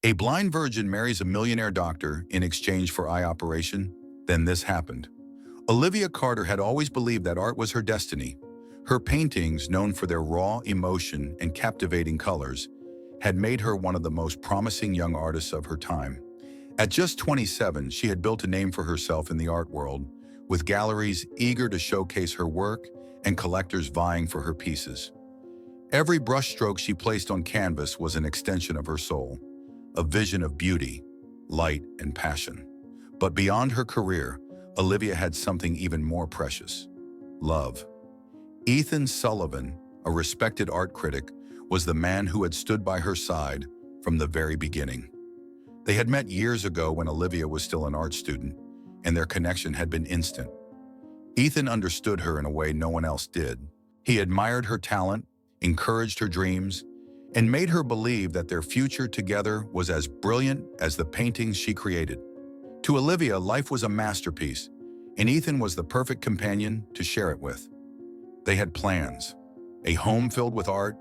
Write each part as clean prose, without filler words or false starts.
A blind virgin marries a millionaire doctor in exchange for eye operation. Then this happened. Olivia Carter had always believed that art was her destiny. Her paintings, known for their raw emotion and captivating colors, had made her one of the most promising young artists of her time. At just 27, she had built a name for herself in the art world, with galleries eager to showcase her work and collectors vying for her pieces. Every brushstroke she placed on canvas was an extension of her soul, a vision of beauty, light, and passion. But beyond her career, Olivia had something even more precious: love. Ethan Sullivan, a respected art critic, was the man who had stood by her side from the very beginning. They had met years ago when Olivia was still an art student, and their connection had been instant. Ethan understood her in a way no one else did. He admired her talent, encouraged her dreams, and made her believe that their future together was as brilliant as the paintings she created. To Olivia, life was a masterpiece, and Ethan was the perfect companion to share it with. They had plans: a home filled with art,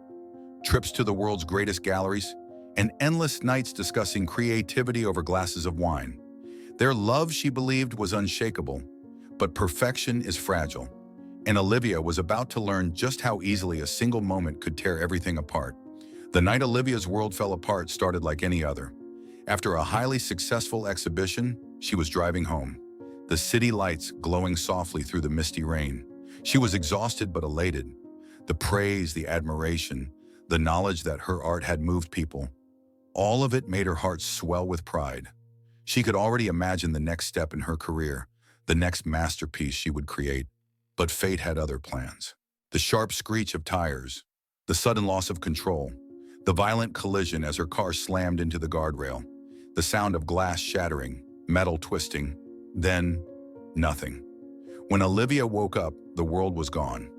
trips to the world's greatest galleries, and endless nights discussing creativity over glasses of wine. Their love, she believed, was unshakable, but perfection is fragile, and Olivia was about to learn just how easily a single moment could tear everything apart. The night Olivia's world fell apart started like any other. After a highly successful exhibition, she was driving home, the city lights glowing softly through the misty rain. She was exhausted but elated. The praise, the admiration, the knowledge that her art had moved people, all of it made her heart swell with pride. She could already imagine the next step in her career, the next masterpiece she would create. But fate had other plans. The sharp screech of tires, the sudden loss of control, the violent collision as her car slammed into the guardrail, the sound of glass shattering, metal twisting, then nothing. When Olivia woke up, the world was gone.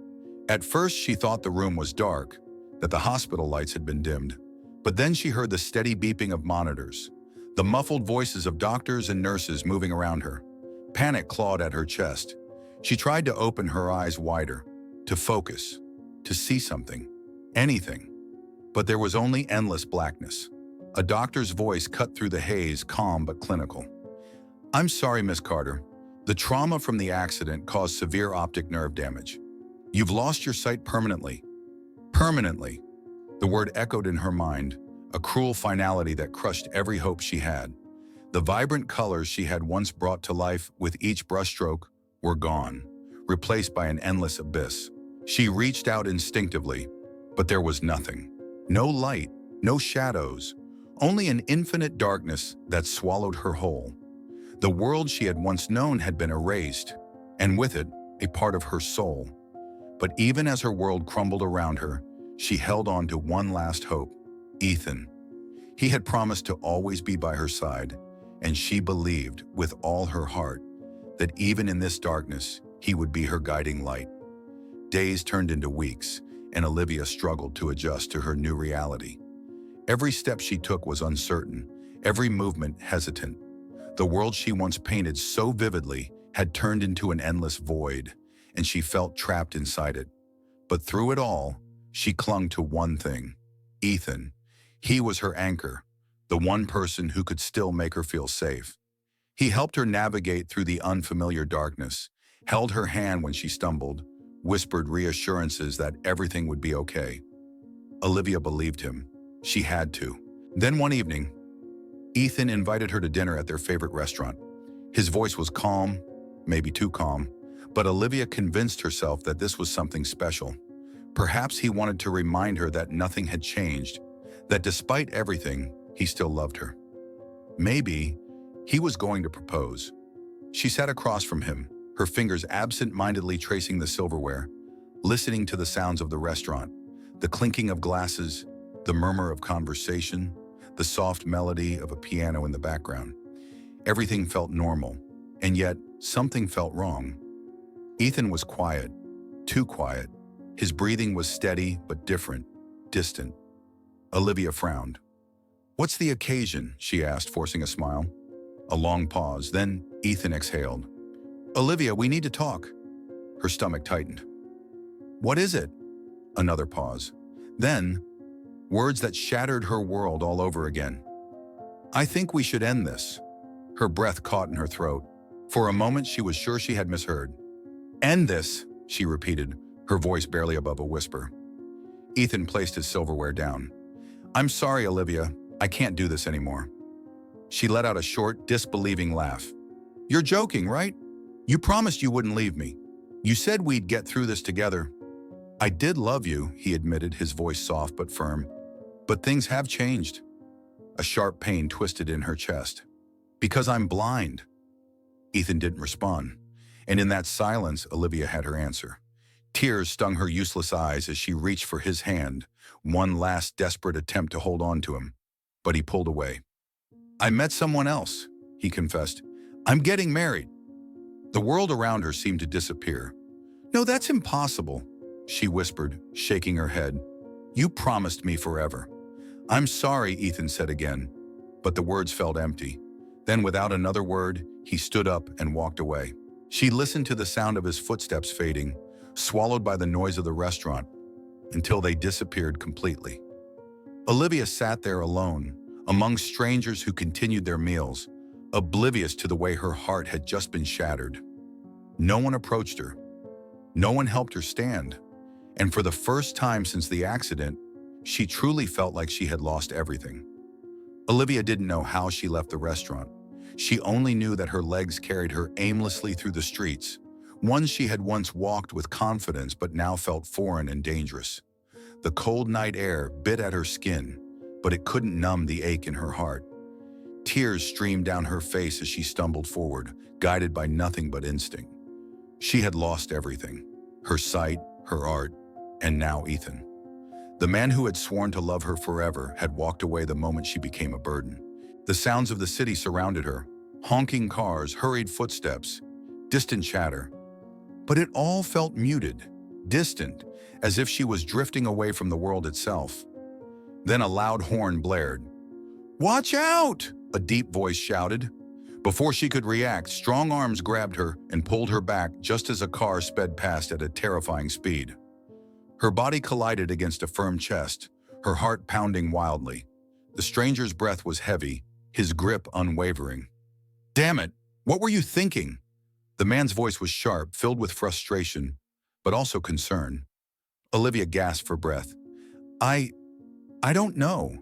At first, she thought the room was dark, that the hospital lights had been dimmed. But then she heard the steady beeping of monitors, the muffled voices of doctors and nurses moving around her. Panic clawed at her chest. She tried to open her eyes wider, to focus, to see something, anything. But there was only endless blackness. A doctor's voice cut through the haze, calm but clinical. "I'm sorry, Miss Carter. The trauma from the accident caused severe optic nerve damage. You've lost your sight permanently." Permanently. The word echoed in her mind, a cruel finality that crushed every hope she had. The vibrant colors she had once brought to life with each brushstroke were gone, replaced by an endless abyss. She reached out instinctively, but there was nothing. No light, no shadows, only an infinite darkness that swallowed her whole. The world she had once known had been erased, and with it, a part of her soul. But even as her world crumbled around her, she held on to one last hope: Ethan. He had promised to always be by her side, and she believed with all her heart that even in this darkness, he would be her guiding light. Days turned into weeks, and Olivia struggled to adjust to her new reality. Every step she took was uncertain, every movement hesitant. The world she once painted so vividly had turned into an endless void, and she felt trapped inside it. But through it all, she clung to one thing: Ethan. He was her anchor, the one person who could still make her feel safe. He helped her navigate through the unfamiliar darkness, held her hand when she stumbled, whispered reassurances that everything would be okay. Olivia believed him. She had to. Then one evening, Ethan invited her to dinner at their favorite restaurant. His voice was calm, maybe too calm, but Olivia convinced herself that this was something special. Perhaps he wanted to remind her that nothing had changed, that despite everything, he still loved her. Maybe he was going to propose. She sat across from him, her fingers absent-mindedly tracing the silverware, listening to the sounds of the restaurant, the clinking of glasses, the murmur of conversation, the soft melody of a piano in the background. Everything felt normal, and yet something felt wrong. Ethan was quiet, too quiet. His breathing was steady but different, distant. Olivia frowned. "What's the occasion?" she asked, forcing a smile. A long pause, then Ethan exhaled. "Olivia, we need to talk." Her stomach tightened. "What is it?" Another pause. Then, words that shattered her world all over again. I think we should end this. Her breath caught in her throat. For a moment, she was sure she had misheard. End this, she repeated, her voice barely above a whisper. Ethan placed his silverware down. I'm sorry, Olivia. I can't do this anymore. She let out a short, disbelieving laugh. You're joking, right? You promised you wouldn't leave me. You said we'd get through this together. I did love you, he admitted, his voice soft but firm. But things have changed. A sharp pain twisted in her chest. Because I'm blind. Ethan didn't respond. And in that silence, Olivia had her answer. Tears stung her useless eyes as she reached for his hand, one last desperate attempt to hold on to him. But he pulled away. I met someone else, he confessed. I'm getting married. The world around her seemed to disappear. No, that's impossible, she whispered, shaking her head. You promised me forever. I'm sorry, Ethan said again, but the words felt empty. Then without another word, he stood up and walked away. She listened to the sound of his footsteps fading, swallowed by the noise of the restaurant, until they disappeared completely. Olivia sat there alone, among strangers who continued their meals, oblivious to the way her heart had just been shattered. No one approached her. No one helped her stand. And for the first time since the accident, she truly felt like she had lost everything. Olivia didn't know how she left the restaurant. She only knew that her legs carried her aimlessly through the streets, ones she had once walked with confidence but now felt foreign and dangerous. The cold night air bit at her skin, but it couldn't numb the ache in her heart. Tears streamed down her face as she stumbled forward, guided by nothing but instinct. She had lost everything, her sight, her art, and now Ethan. The man who had sworn to love her forever had walked away the moment she became a burden. The sounds of the city surrounded her, honking cars, hurried footsteps, distant chatter. But it all felt muted, distant, as if she was drifting away from the world itself. Then a loud horn blared. Watch out! A deep voice shouted. Before she could react, strong arms grabbed her and pulled her back just as a car sped past at a terrifying speed. Her body collided against a firm chest, her heart pounding wildly. The stranger's breath was heavy, his grip unwavering. Damn it! What were you thinking? The man's voice was sharp, filled with frustration, but also concern. Olivia gasped for breath. I don't know.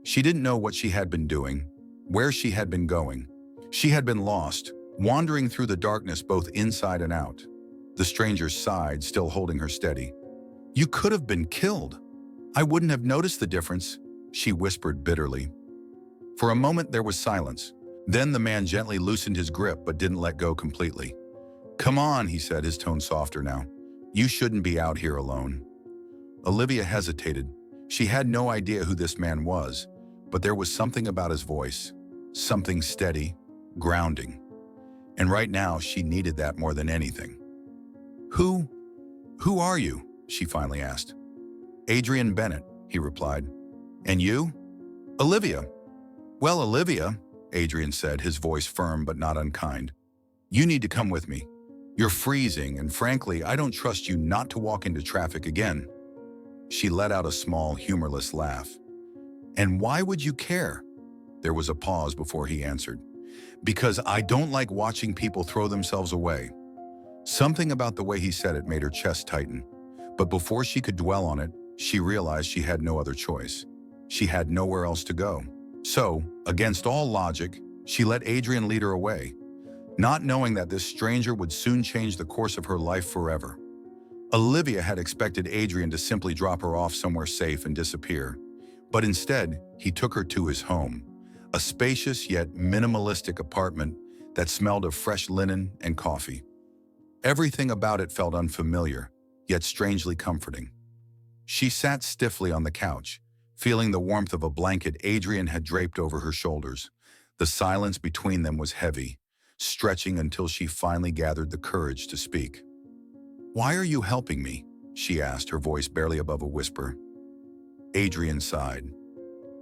She didn't know what she had been doing, where she had been going. She had been lost, wandering through the darkness both inside and out. The stranger sighed, still holding her steady. You could have been killed. I wouldn't have noticed the difference, she whispered bitterly. For a moment there was silence. Then the man gently loosened his grip but didn't let go completely. Come on, he said, his tone softer now. You shouldn't be out here alone. Olivia hesitated. She had no idea who this man was, but there was something about his voice, something steady, grounding. And right now she needed that more than anything. Who are you? She finally asked. Adrian Bennett, he replied. And you? Olivia. Well, Olivia, Adrian said, his voice firm but not unkind. You need to come with me. You're freezing, and frankly, I don't trust you not to walk into traffic again. She let out a small, humorless laugh. And why would you care? There was a pause before he answered. Because I don't like watching people throw themselves away. Something about the way he said it made her chest tighten. But before she could dwell on it, she realized she had no other choice. She had nowhere else to go. So, against all logic, she let Adrian lead her away, not knowing that this stranger would soon change the course of her life forever. Olivia had expected Adrian to simply drop her off somewhere safe and disappear. But instead, he took her to his home, a spacious yet minimalistic apartment that smelled of fresh linen and coffee. Everything about it felt unfamiliar, yet strangely comforting. She sat stiffly on the couch, feeling the warmth of a blanket Adrian had draped over her shoulders. The silence between them was heavy, stretching until she finally gathered the courage to speak. Why are you helping me? She asked, her voice barely above a whisper. Adrian sighed.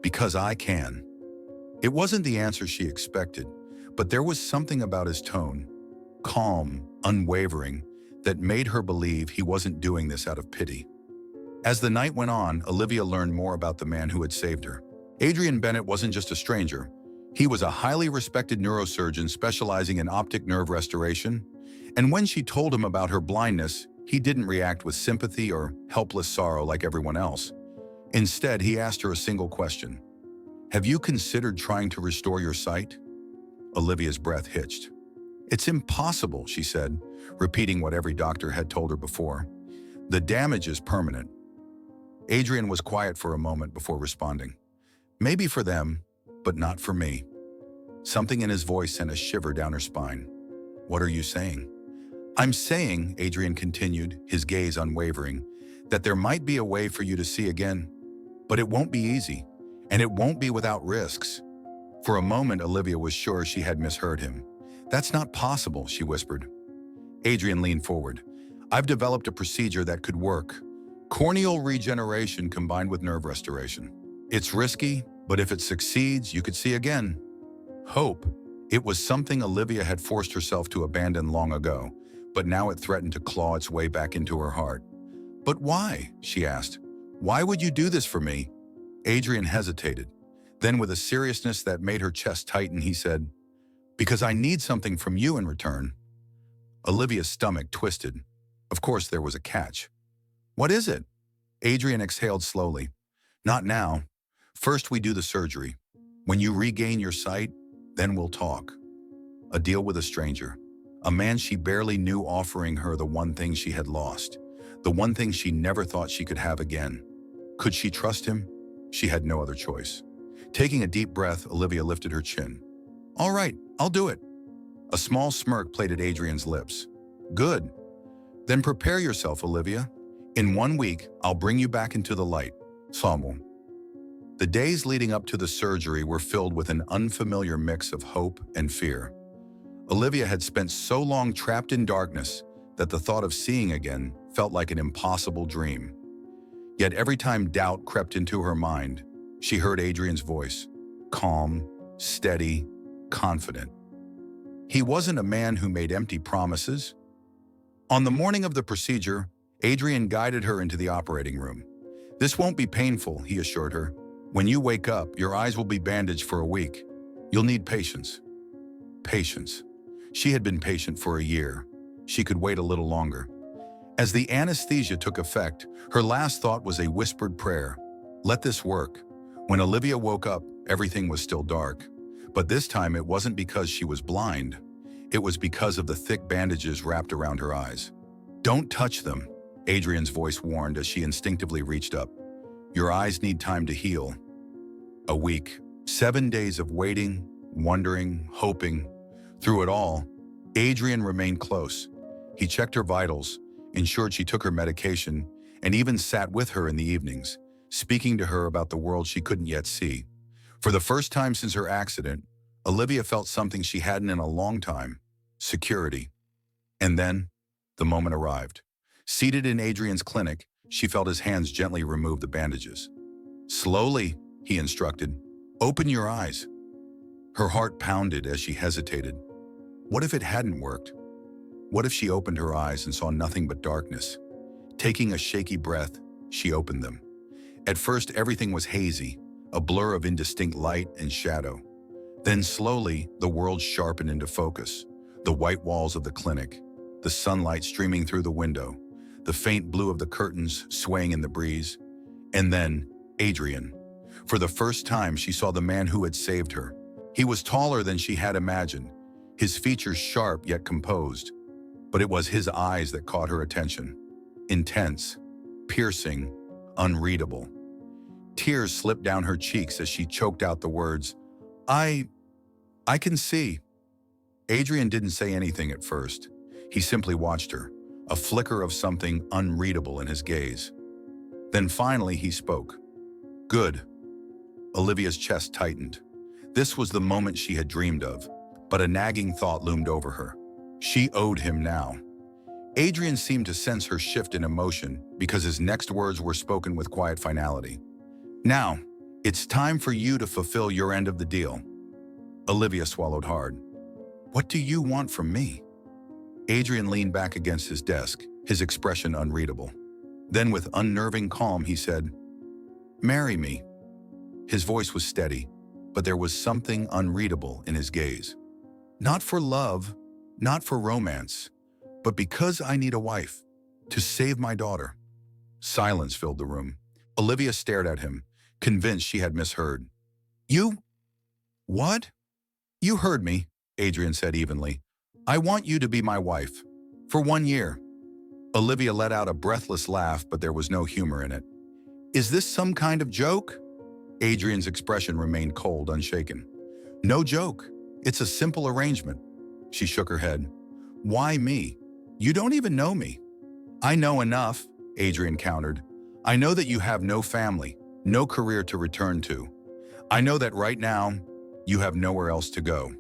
Because I can. It wasn't the answer she expected, but there was something about his tone, calm, unwavering, that made her believe he wasn't doing this out of pity. As the night went on, Olivia learned more about the man who had saved her. Adrian Bennett wasn't just a stranger. He was a highly respected neurosurgeon specializing in optic nerve restoration, and when she told him about her blindness, he didn't react with sympathy or helpless sorrow like everyone else. Instead, he asked her a single question. "Have you considered trying to restore your sight?" Olivia's breath hitched. "It's impossible," she said, repeating what every doctor had told her before. "The damage is permanent." Adrian was quiet for a moment before responding. "Maybe for them, but not for me." Something in his voice sent a shiver down her spine. "What are you saying?" "I'm saying," Adrian continued, his gaze unwavering, "that there might be a way for you to see again. But it won't be easy, and it won't be without risks." For a moment, Olivia was sure she had misheard him. "That's not possible," she whispered. Adrian leaned forward. "I've developed a procedure that could work. Corneal regeneration combined with nerve restoration. It's risky, but if it succeeds, you could see again." Hope. It was something Olivia had forced herself to abandon long ago, but now it threatened to claw its way back into her heart. "But why?" she asked. "Why would you do this for me?" Adrian hesitated. Then, with a seriousness that made her chest tighten, he said, "Because I need something from you in return." Olivia's stomach twisted. Of course there was a catch. "What is it?" Adrian exhaled slowly. "Not now. First we do the surgery. When you regain your sight, then we'll talk." A deal with a stranger. A man she barely knew offering her the one thing she had lost. The one thing she never thought she could have again. Could she trust him? She had no other choice. Taking a deep breath, Olivia lifted her chin. "All right, I'll do it." A small smirk played at Adrian's lips. "Good. Then prepare yourself, Olivia. In 1 week, I'll bring you back into the light." Samuel. The days leading up to the surgery were filled with an unfamiliar mix of hope and fear. Olivia had spent so long trapped in darkness that the thought of seeing again felt like an impossible dream. Yet every time doubt crept into her mind, she heard Adrian's voice, calm, steady, confident. He wasn't a man who made empty promises. On the morning of the procedure, Adrian guided her into the operating room. "This won't be painful," he assured her. "When you wake up, your eyes will be bandaged for a week. You'll need patience." Patience. She had been patient for a year. She could wait a little longer. As the anesthesia took effect, her last thought was a whispered prayer. Let this work. When Olivia woke up, everything was still dark. But this time it wasn't because she was blind. It was because of the thick bandages wrapped around her eyes. "Don't touch them," Adrian's voice warned as she instinctively reached up. "Your eyes need time to heal." A week, 7 days of waiting, wondering, hoping. Through it all, Adrian remained close. He checked her vitals, ensured she took her medication, and even sat with her in the evenings, speaking to her about the world she couldn't yet see. For the first time since her accident, Olivia felt something she hadn't in a long time: security. And then, the moment arrived. Seated in Adrian's clinic, she felt his hands gently remove the bandages. "Slowly," he instructed. "Open your eyes." Her heart pounded as she hesitated. What if it hadn't worked? What if she opened her eyes and saw nothing but darkness? Taking a shaky breath, she opened them. At first, everything was hazy, a blur of indistinct light and shadow. Then slowly, the world sharpened into focus. The white walls of the clinic, the sunlight streaming through the window, the faint blue of the curtains swaying in the breeze. And then, Adrian. For the first time, she saw the man who had saved her. He was taller than she had imagined, his features sharp yet composed. But it was his eyes that caught her attention. Intense, piercing, unreadable. Tears slipped down her cheeks as she choked out the words, I can see." Adrian didn't say anything at first. He simply watched her, a flicker of something unreadable in his gaze. Then finally he spoke. "Good." Olivia's chest tightened. This was the moment she had dreamed of, but a nagging thought loomed over her. She owed him now. Adrian seemed to sense her shift in emotion because his next words were spoken with quiet finality. "Now, it's time for you to fulfill your end of the deal." Olivia swallowed hard. "What do you want from me?" Adrian leaned back against his desk, his expression unreadable. Then with unnerving calm he said, "Marry me." His voice was steady. but there was something unreadable in his gaze. Not for love, not for romance, but because I need a wife, to save my daughter. Silence filled the room. Olivia stared at him, convinced she had misheard. You? What? You heard me, Adrian said evenly. I want you to be my wife. For 1 year. Olivia let out a breathless laugh, but there was no humor in it. Is this some kind of joke? Adrian's expression remained cold, unshaken. No joke. It's a simple arrangement. She shook her head. Why me? You don't even know me. I know enough, Adrian countered. I know that you have no family, no career to return to. I know that right now, you have nowhere else to go.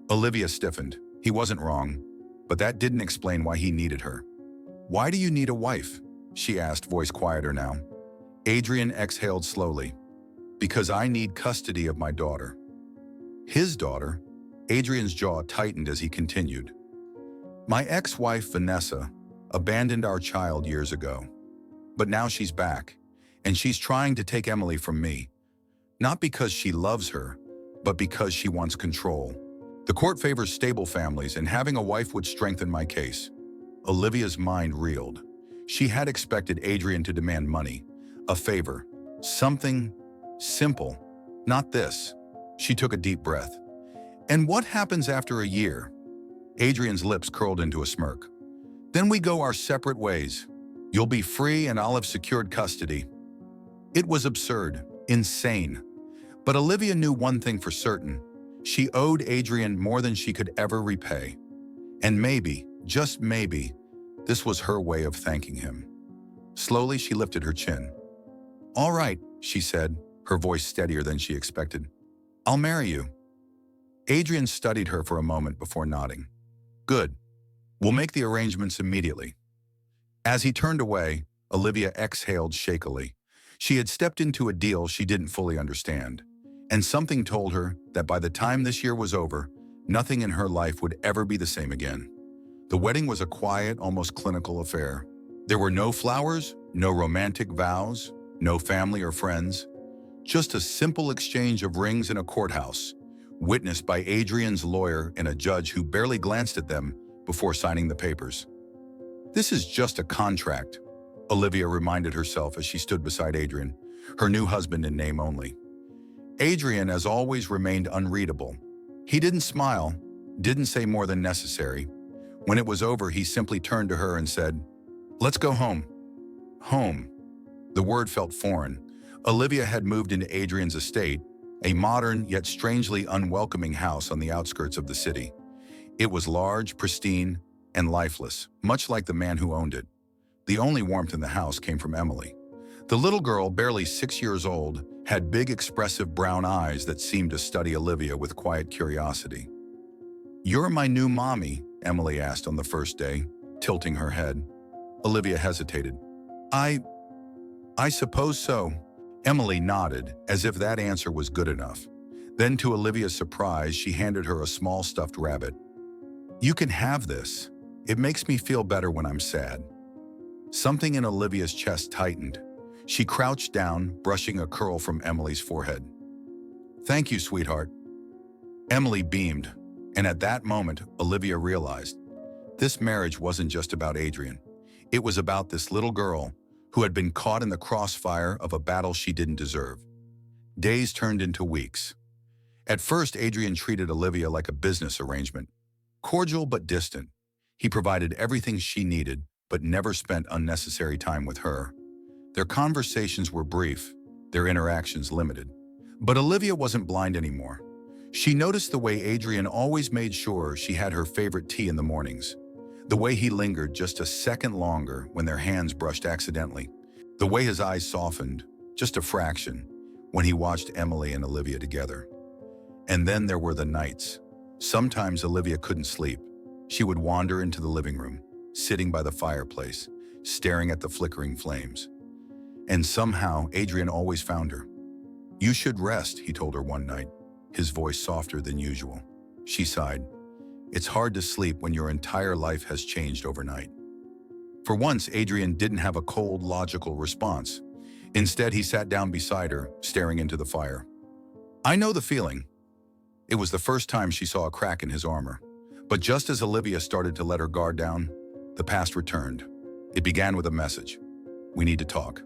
Olivia stiffened. He wasn't wrong, but that didn't explain why he needed her. Why do you need a wife? She asked, voice quieter now. Adrian exhaled slowly. Because I need custody of my daughter. His daughter? Adrian's jaw tightened as he continued. My ex-wife, Vanessa, abandoned our child years ago. But now she's back, and she's trying to take Emily from me. Not because she loves her, but because she wants control. The court favors stable families, and having a wife would strengthen my case. Olivia's mind reeled. She had expected Adrian to demand money, a favor, something simple. Not this. She took a deep breath. And what happens after a year? Adrian's lips curled into a smirk. Then we go our separate ways. You'll be free and I'll have secured custody. It was absurd, insane. But Olivia knew one thing for certain. She owed Adrian more than she could ever repay. And maybe, just maybe, this was her way of thanking him. Slowly, she lifted her chin. All right, she said, her voice steadier than she expected. I'll marry you. Adrian studied her for a moment before nodding. Good. We'll make the arrangements immediately. As he turned away, Olivia exhaled shakily. She had stepped into a deal she didn't fully understand, and something told her that by the time this year was over, nothing in her life would ever be the same again. The wedding was a quiet, almost clinical affair. There were no flowers, no romantic vows, no family or friends, just a simple exchange of rings in a courthouse, witnessed by Adrian's lawyer and a judge who barely glanced at them before signing the papers. This is just a contract, Olivia reminded herself as she stood beside Adrian, her new husband in name only. Adrian, as always, remained unreadable. He didn't smile, didn't say more than necessary. When it was over, he simply turned to her and said, Let's go home. Home. The word felt foreign. Olivia had moved into Adrian's estate, a modern yet strangely unwelcoming house on the outskirts of the city. It was large, pristine, and lifeless, much like the man who owned it. The only warmth in the house came from Emily. The little girl, barely 6 years old, had big, expressive brown eyes that seemed to study Olivia with quiet curiosity. You're my new mommy, Emily asked on the first day, tilting her head. Olivia hesitated. I suppose so. Emily nodded, as if that answer was good enough. Then, to Olivia's surprise, she handed her a small stuffed rabbit. You can have this. It makes me feel better when I'm sad. Something in Olivia's chest tightened. She crouched down, brushing a curl from Emily's forehead. Thank you, sweetheart. Emily beamed, and at that moment, Olivia realized this marriage wasn't just about Adrian. It was about this little girl who had been caught in the crossfire of a battle she didn't deserve. Days turned into weeks. At first, Adrian treated Olivia like a business arrangement, cordial but distant. He provided everything she needed, but never spent unnecessary time with her. Their conversations were brief, their interactions limited. But Olivia wasn't blind anymore. She noticed the way Adrian always made sure she had her favorite tea in the mornings, the way he lingered just a second longer when their hands brushed accidentally, the way his eyes softened, just a fraction, when he watched Emily and Olivia together. And then there were the nights. Sometimes Olivia couldn't sleep. She would wander into the living room, sitting by the fireplace, staring at the flickering flames. And somehow, Adrian always found her. You should rest, he told her one night, his voice softer than usual. She sighed. It's hard to sleep when your entire life has changed overnight. For once, Adrian didn't have a cold, logical response. Instead, he sat down beside her, staring into the fire. I know the feeling. It was the first time she saw a crack in his armor. But just as Olivia started to let her guard down, the past returned. It began with a message. We need to talk.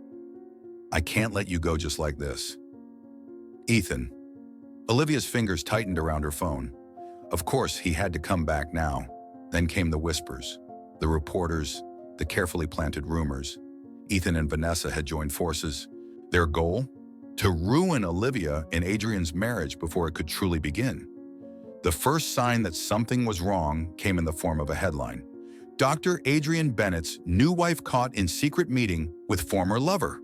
I can't let you go just like this. Ethan. Olivia's fingers tightened around her phone. Of course, he had to come back now. Then came the whispers, the reporters, the carefully planted rumors. Ethan and Vanessa had joined forces. Their goal? To ruin Olivia and Adrian's marriage before it could truly begin. The first sign that something was wrong came in the form of a headline. Dr. Adrian Bennett's new wife caught in secret meeting with former lover.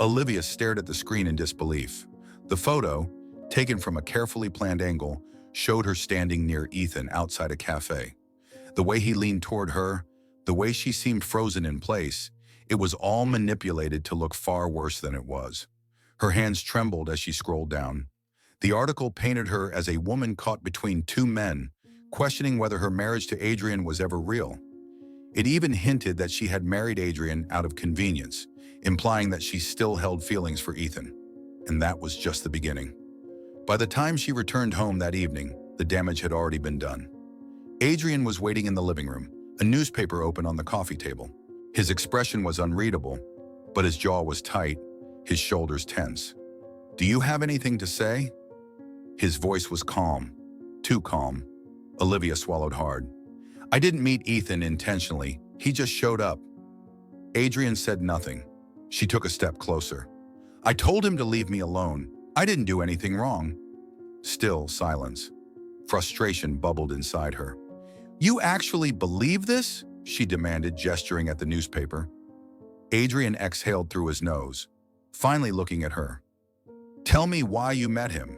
Olivia stared at the screen in disbelief. The photo, taken from a carefully planned angle, showed her standing near Ethan outside a cafe. The way he leaned toward her, the way she seemed frozen in place, it was all manipulated to look far worse than it was. Her hands trembled as she scrolled down. The article painted her as a woman caught between two men, questioning whether her marriage to Adrian was ever real. It even hinted that she had married Adrian out of convenience, implying that she still held feelings for Ethan. And that was just the beginning. By the time she returned home that evening, the damage had already been done. Adrian was waiting in the living room, a newspaper open on the coffee table. His expression was unreadable, but his jaw was tight, his shoulders tense. Do you have anything to say? His voice was calm, too calm. Olivia swallowed hard. I didn't meet Ethan intentionally. He just showed up. Adrian said nothing. She took a step closer. I told him to leave me alone. I didn't do anything wrong. Still silence. Frustration bubbled inside her. You actually believe this? She demanded, gesturing at the newspaper. Adrian exhaled through his nose, finally looking at her. Tell me why you met him.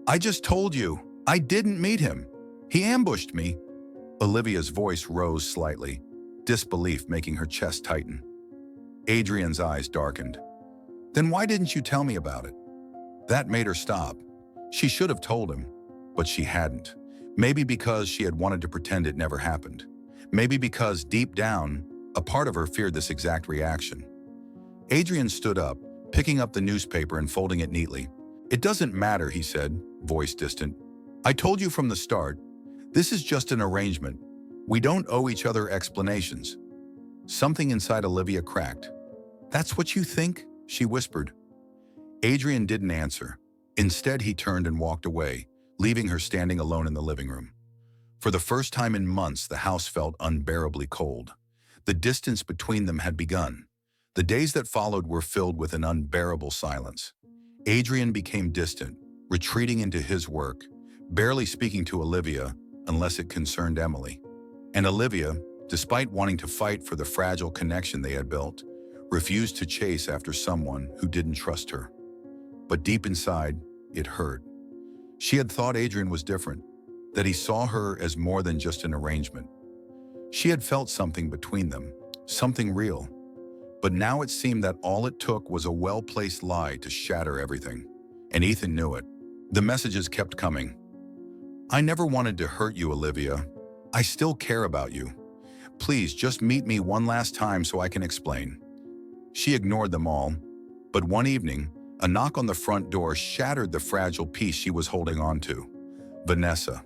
I just told you. I didn't meet him. He ambushed me. Olivia's voice rose slightly, disbelief making her chest tighten. Adrian's eyes darkened. Then why didn't you tell me about it? That made her stop. She should have told him, but she hadn't. Maybe because she had wanted to pretend it never happened. Maybe because deep down, a part of her feared this exact reaction. Adrian stood up, picking up the newspaper and folding it neatly. It doesn't matter, he said, voice distant. I told you from the start, this is just an arrangement. We don't owe each other explanations. Something inside Olivia cracked. That's what you think? She whispered. Adrian didn't answer. Instead, he turned and walked away, leaving her standing alone in the living room. For the first time in months, the house felt unbearably cold. The distance between them had begun. The days that followed were filled with an unbearable silence. Adrian became distant, retreating into his work, barely speaking to Olivia unless it concerned Emily. And Olivia, despite wanting to fight for the fragile connection they had built, refused to chase after someone who didn't trust her. But deep inside, it hurt. She had thought Adrian was different, that he saw her as more than just an arrangement. She had felt something between them, something real. But now it seemed that all it took was a well-placed lie to shatter everything. And Ethan knew it. The messages kept coming. I never wanted to hurt you, Olivia. I still care about you. Please just meet me one last time so I can explain. She ignored them all, but one evening, a knock on the front door shattered the fragile piece she was holding on to. Vanessa,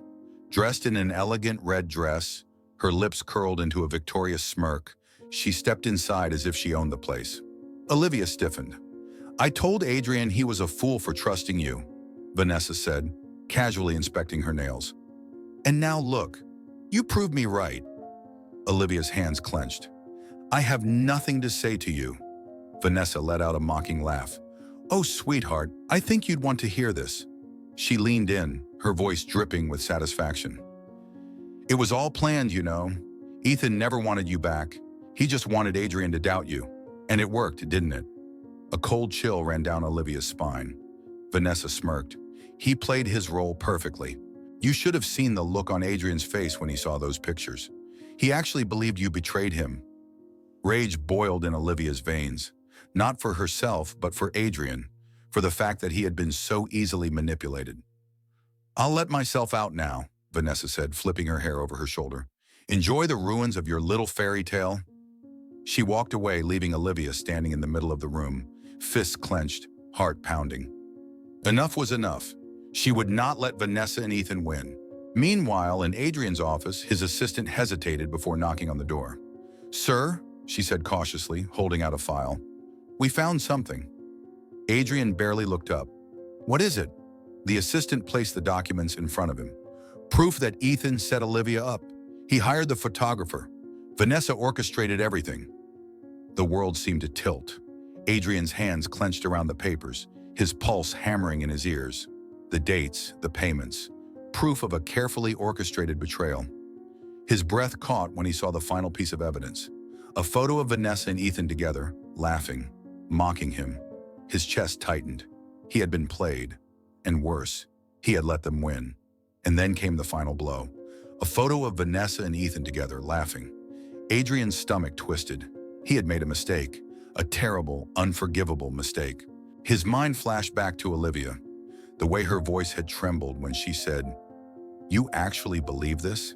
dressed in an elegant red dress, her lips curled into a victorious smirk, she stepped inside as if she owned the place. Olivia stiffened. I told Adrian he was a fool for trusting you, Vanessa said, casually inspecting her nails. And now look, you proved me right. Olivia's hands clenched. I have nothing to say to you. Vanessa let out a mocking laugh. Oh, sweetheart, I think you'd want to hear this. She leaned in, her voice dripping with satisfaction. It was all planned, you know. Ethan never wanted you back. He just wanted Adrian to doubt you. And it worked, didn't it? A cold chill ran down Olivia's spine. Vanessa smirked. He played his role perfectly. You should have seen the look on Adrian's face when he saw those pictures. He actually believed you betrayed him. Rage boiled in Olivia's veins. Not for herself, but for Adrian, for the fact that he had been so easily manipulated. I'll let myself out now, Vanessa said, flipping her hair over her shoulder. Enjoy the ruins of your little fairy tale. She walked away, leaving Olivia standing in the middle of the room, fists clenched, heart pounding. Enough was enough. She would not let Vanessa and Ethan win. Meanwhile, in Adrian's office, his assistant hesitated before knocking on the door. "Sir," she said cautiously, holding out a file. "We found something." Adrian barely looked up. "What is it?" The assistant placed the documents in front of him. Proof that Ethan set Olivia up. He hired the photographer. Vanessa orchestrated everything. The world seemed to tilt. Adrian's hands clenched around the papers, his pulse hammering in his ears. The dates, the payments, proof of a carefully orchestrated betrayal. His breath caught when he saw the final piece of evidence. A photo of Vanessa and Ethan together, laughing, mocking him. His chest tightened. He had been played. And worse, he had let them win. And then came the final blow. A photo of Vanessa and Ethan together, laughing. Adrian's stomach twisted. He had made a mistake. A terrible, unforgivable mistake. His mind flashed back to Olivia. The way her voice had trembled when she said, "You actually believe this?"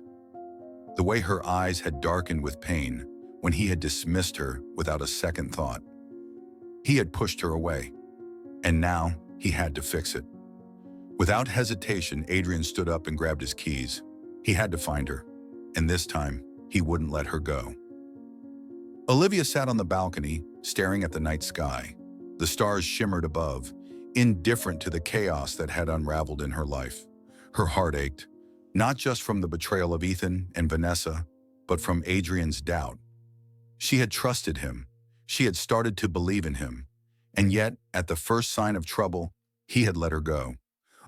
The way her eyes had darkened with pain when he had dismissed her without a second thought. He had pushed her away, and now he had to fix it. Without hesitation, Adrian stood up and grabbed his keys. He had to find her, and this time, he wouldn't let her go. Olivia sat on the balcony, staring at the night sky. The stars shimmered above, indifferent to the chaos that had unraveled in her life. Her heart ached, not just from the betrayal of Ethan and Vanessa, but from Adrian's doubt. She had trusted him. She had started to believe in him. And yet, at the first sign of trouble, he had let her go.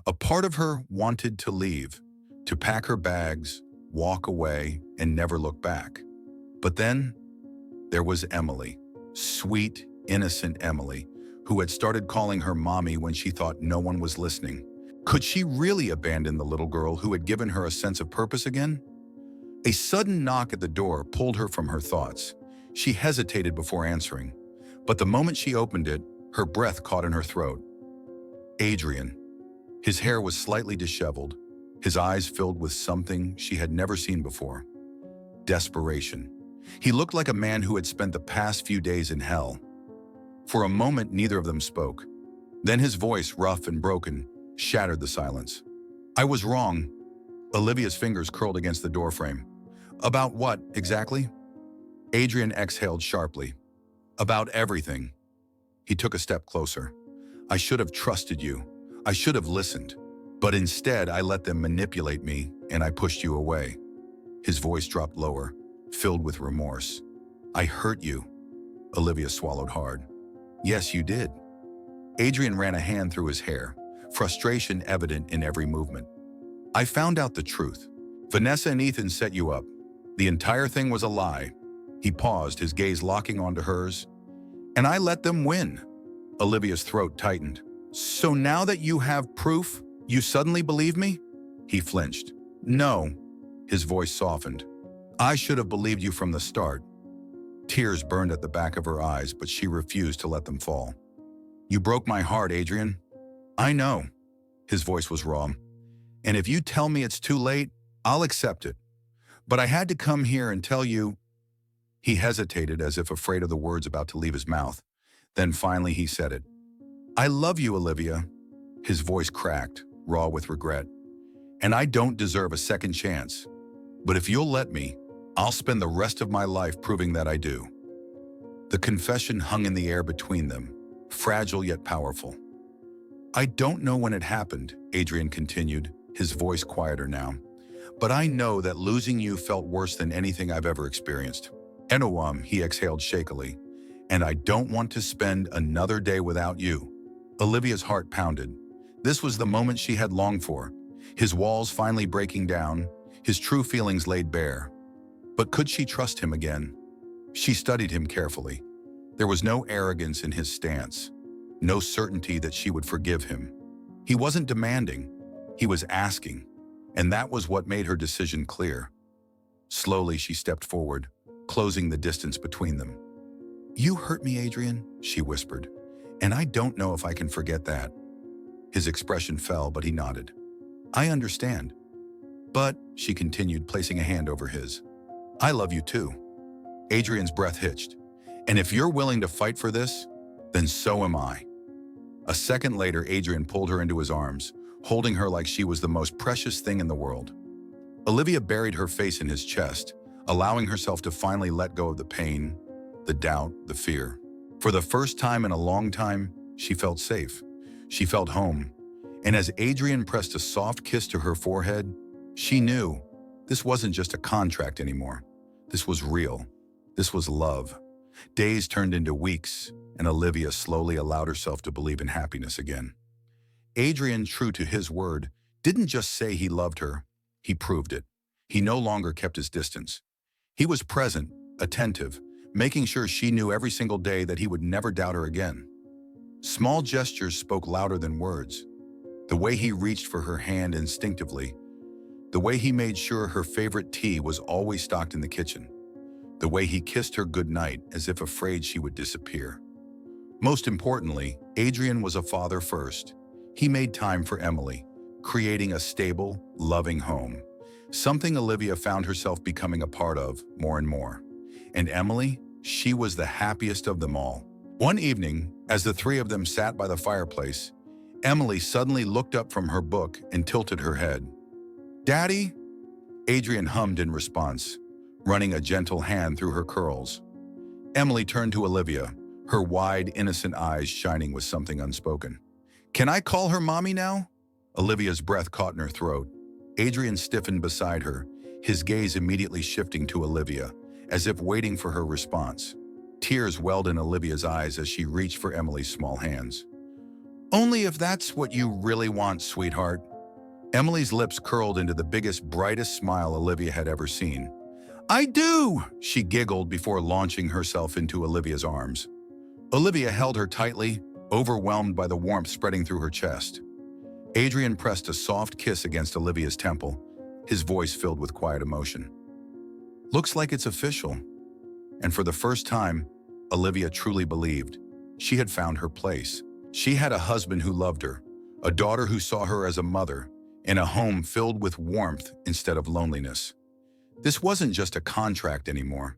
A part of her wanted to leave, to pack her bags, walk away, and never look back. But then, there was Emily, sweet, innocent Emily, who had started calling her mommy when she thought no one was listening. Could she really abandon the little girl who had given her a sense of purpose again? A sudden knock at the door pulled her from her thoughts. She hesitated before answering, but the moment she opened it, her breath caught in her throat. Adrian. His hair was slightly disheveled, his eyes filled with something she had never seen before. Desperation. He looked like a man who had spent the past few days in hell. For a moment, neither of them spoke. Then his voice, rough and broken, shattered the silence. "I was wrong." Olivia's fingers curled against the doorframe. "About what, exactly?" Adrian exhaled sharply. "About everything." He took a step closer. "I should have trusted you. I should have listened. But instead, I let them manipulate me, and I pushed you away." His voice dropped lower, filled with remorse. "I hurt you." Olivia swallowed hard. "Yes, you did." Adrian ran a hand through his hair, frustration evident in every movement. "I found out the truth. Vanessa and Ethan set you up. The entire thing was a lie." He paused, his gaze locking onto hers. "And I let them win." Olivia's throat tightened. "So now that you have proof, you suddenly believe me?" He flinched. "No." His voice softened. "I should have believed you from the start." Tears burned at the back of her eyes, but she refused to let them fall. "You broke my heart, Adrian." "I know." His voice was raw. "And if you tell me it's too late, I'll accept it. But I had to come here and tell you." He hesitated as if afraid of the words about to leave his mouth. Then finally he said it. "I love you, Olivia." His voice cracked, raw with regret. "And I don't deserve a second chance. But if you'll let me, I'll spend the rest of my life proving that I do." The confession hung in the air between them, fragile yet powerful. "I don't know when it happened," Adrian continued, his voice quieter now. "But I know that losing you felt worse than anything I've ever experienced." "Enowam," he exhaled shakily. "And I don't want to spend another day without you." Olivia's heart pounded. This was the moment she had longed for. His walls finally breaking down, his true feelings laid bare. But could she trust him again? She studied him carefully. There was no arrogance in his stance, no certainty that she would forgive him. He wasn't demanding, he was asking, and that was what made her decision clear. Slowly she stepped forward, closing the distance between them. "You hurt me, Adrian," she whispered, "and I don't know if I can forget that." His expression fell, but he nodded. "I understand." "But," she continued, placing a hand over his, "I love you too." Adrian's breath hitched. "And if you're willing to fight for this, then so am I." A second later, Adrian pulled her into his arms, holding her like she was the most precious thing in the world. Olivia buried her face in his chest, allowing herself to finally let go of the pain, the doubt, the fear. For the first time in a long time, she felt safe. She felt home. And as Adrian pressed a soft kiss to her forehead, she knew this wasn't just a contract anymore. This was real. This was love. Days turned into weeks, and Olivia slowly allowed herself to believe in happiness again. Adrian, true to his word, didn't just say he loved her, he proved it. He no longer kept his distance. He was present, attentive, making sure she knew every single day that he would never doubt her again. Small gestures spoke louder than words. The way he reached for her hand instinctively, the way he made sure her favorite tea was always stocked in the kitchen, the way he kissed her goodnight as if afraid she would disappear. Most importantly, Adrian was a father first. He made time for Emily, creating a stable, loving home, something Olivia found herself becoming a part of more and more. And Emily, she was the happiest of them all. One evening, as the three of them sat by the fireplace, Emily suddenly looked up from her book and tilted her head. "Daddy?" Adrian hummed in response, running a gentle hand through her curls. Emily turned to Olivia, her wide, innocent eyes shining with something unspoken. "Can I call her mommy now?" Olivia's breath caught in her throat. Adrian stiffened beside her, his gaze immediately shifting to Olivia, as if waiting for her response. Tears welled in Olivia's eyes as she reached for Emily's small hands. "Only if that's what you really want, sweetheart." Emily's lips curled into the biggest, brightest smile Olivia had ever seen. "I do!" she giggled before launching herself into Olivia's arms. Olivia held her tightly, overwhelmed by the warmth spreading through her chest. Adrian pressed a soft kiss against Olivia's temple, his voice filled with quiet emotion. "Looks like it's official." And for the first time, Olivia truly believed she had found her place. She had a husband who loved her, a daughter who saw her as a mother, and a home filled with warmth instead of loneliness. This wasn't just a contract anymore.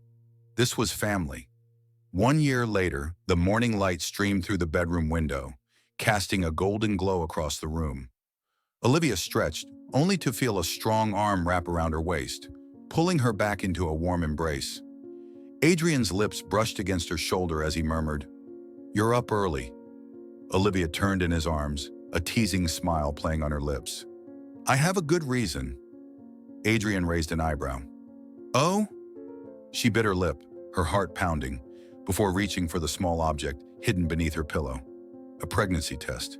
This was family. 1 year later, the morning light streamed through the bedroom window, casting a golden glow across the room. Olivia stretched, only to feel a strong arm wrap around her waist, pulling her back into a warm embrace. Adrian's lips brushed against her shoulder as he murmured, "You're up early." Olivia turned in his arms, a teasing smile playing on her lips. "I have a good reason." Adrian raised an eyebrow. "Oh?" She bit her lip, her heart pounding, before reaching for the small object hidden beneath her pillow. A pregnancy test.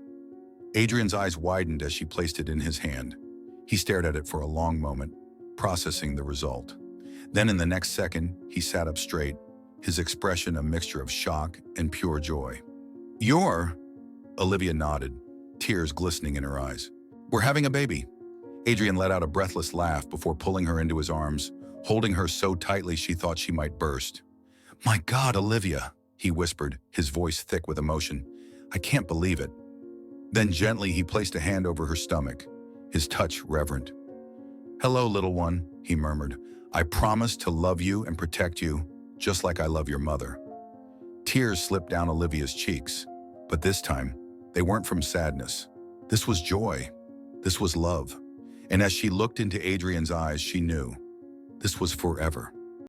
Adrian's eyes widened as she placed it in his hand. He stared at it for a long moment, processing the result. Then in the next second, he sat up straight, his expression a mixture of shock and pure joy. "You're?" Olivia nodded, tears glistening in her eyes. "We're having a baby." Adrian let out a breathless laugh before pulling her into his arms, holding her so tightly she thought she might burst. "My God, Olivia," he whispered, his voice thick with emotion. "I can't believe it." Then gently he placed a hand over her stomach, his touch reverent. "Hello, little one," he murmured. "I promise to love you and protect you, just like I love your mother." Tears slipped down Olivia's cheeks, but this time, they weren't from sadness. This was joy. This was love. And as she looked into Adrian's eyes, she knew this was forever.